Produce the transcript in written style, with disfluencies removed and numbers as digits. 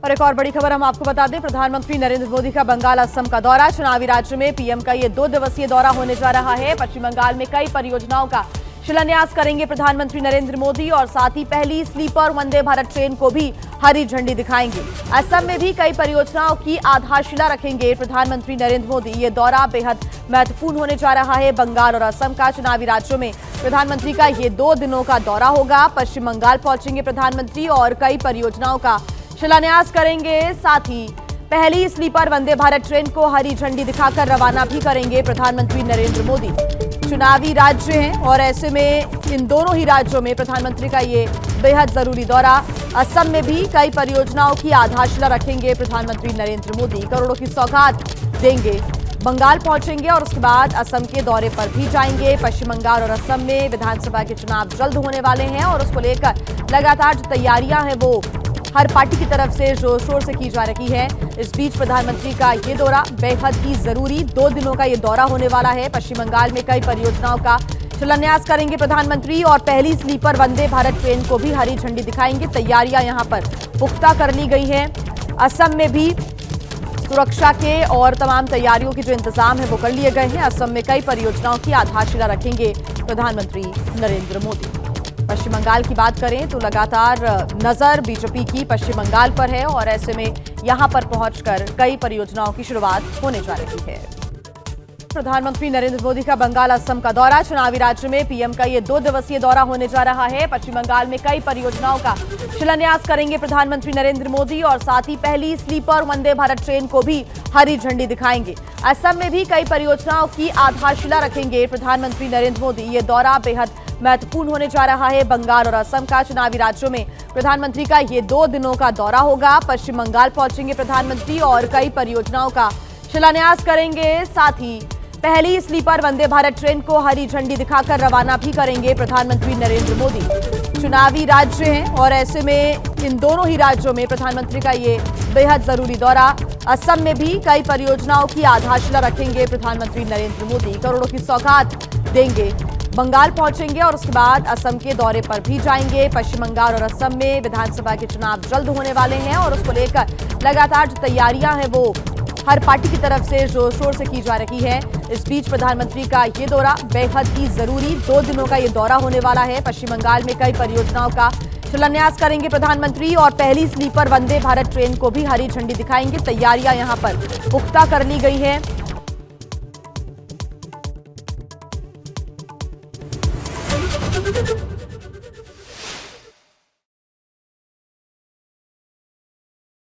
और एक और बड़ी खबर हम आपको बता दें, प्रधानमंत्री नरेंद्र मोदी का बंगाल असम का दौरा। चुनावी राज्य में पीएम का ये 2 दिवसीय दौरा होने जा रहा है। पश्चिम बंगाल में कई परियोजनाओं का शिलान्यास करेंगे प्रधानमंत्री नरेंद्र मोदी और साथ ही पहली स्लीपर वंदे भारत ट्रेन को भी हरी झंडी दिखाएंगे। असम में भी कई परियोजनाओं की आधारशिला रखेंगे प्रधानमंत्री नरेंद्र मोदी। ये दौरा बेहद महत्वपूर्ण होने जा रहा है। बंगाल और असम का चुनावी राज्यों में प्रधानमंत्री का ये 2 दिनों का दौरा होगा। पश्चिम बंगाल पहुंचेंगे प्रधानमंत्री और कई परियोजनाओं का शिलान्यास करेंगे। साथ ही पहली स्लीपर वंदे भारत ट्रेन को हरी झंडी दिखाकर रवाना भी करेंगे प्रधानमंत्री नरेंद्र मोदी। चुनावी राज्य हैं और ऐसे में इन दोनों ही राज्यों में प्रधानमंत्री का ये बेहद जरूरी दौरा। असम में भी कई परियोजनाओं की आधारशिला रखेंगे प्रधानमंत्री नरेंद्र मोदी। करोड़ों की सौगात देंगे। बंगाल पहुंचेंगे और उसके बाद असम के दौरे पर भी जाएंगे। पश्चिम बंगाल और असम में विधानसभा के चुनाव जल्द होने वाले हैं और उसको लेकर लगातार जो तैयारियां हैं वो हर पार्टी की तरफ से जोर शोर से की जा रही है। इस बीच प्रधानमंत्री का ये दौरा बेहद ही जरूरी 2 दिनों का ये दौरा होने वाला है। पश्चिम बंगाल में कई परियोजनाओं का शिलान्यास करेंगे प्रधानमंत्री और पहली स्लीपर वंदे भारत ट्रेन को भी हरी झंडी दिखाएंगे। तैयारियां यहां पर पुख्ता कर ली गई हैं। असम में भी सुरक्षा के और तमाम तैयारियों के जो इंतजाम है वो कर लिए गए हैं। असम में कई परियोजनाओं की आधारशिला रखेंगे प्रधानमंत्री नरेंद्र मोदी। पश्चिम बंगाल की बात करें तो लगातार नजर बीजेपी की पश्चिम बंगाल पर है और ऐसे में यहां पर पहुंचकर कई परियोजनाओं की शुरुआत होने जा रही है। प्रधानमंत्री नरेंद्र मोदी का बंगाल असम का दौरा। चुनावी राज्य में पीएम का ये 2 दिवसीय दौरा होने जा रहा है। पश्चिम बंगाल में कई परियोजनाओं का शिलान्यास करेंगे प्रधानमंत्री नरेंद्र मोदी और साथ ही पहली स्लीपर वंदे भारत ट्रेन को भी हरी झंडी दिखाएंगे। असम में भी कई परियोजनाओं की आधारशिला रखेंगे प्रधानमंत्री नरेंद्र मोदी। ये दौरा बेहद महत्वपूर्ण होने जा रहा है। बंगाल और असम का चुनावी राज्यों में प्रधानमंत्री का ये 2 दिनों का दौरा होगा। पश्चिम बंगाल पहुंचेंगे प्रधानमंत्री और कई परियोजनाओं का शिलान्यास करेंगे। साथ ही पहली स्लीपर वंदे भारत ट्रेन को हरी झंडी दिखाकर रवाना भी करेंगे प्रधानमंत्री नरेंद्र मोदी। चुनावी राज्य हैं और ऐसे में इन दोनों ही राज्यों में प्रधानमंत्री का ये बेहद जरूरी दौरा। असम में भी कई परियोजनाओं की आधारशिला रखेंगे प्रधानमंत्री नरेंद्र मोदी। करोड़ों की सौगात देंगे। बंगाल पहुंचेंगे और उसके बाद असम के दौरे पर भी जाएंगे। पश्चिम बंगाल और असम में विधानसभा के चुनाव जल्द होने वाले हैं और उसको लेकर लगातार जो तैयारियां हैं वो हर पार्टी की तरफ से जोर शोर से की जा रही है। इस बीच प्रधानमंत्री का ये दौरा बेहद ही जरूरी 2 दिनों का ये दौरा होने वाला है। पश्चिम बंगाल में कई परियोजनाओं का शिलान्यास करेंगे प्रधानमंत्री और पहली स्लीपर वंदे भारत ट्रेन को भी हरी झंडी दिखाएंगे। तैयारियां यहां पर पुख्ता कर ली गई हैं।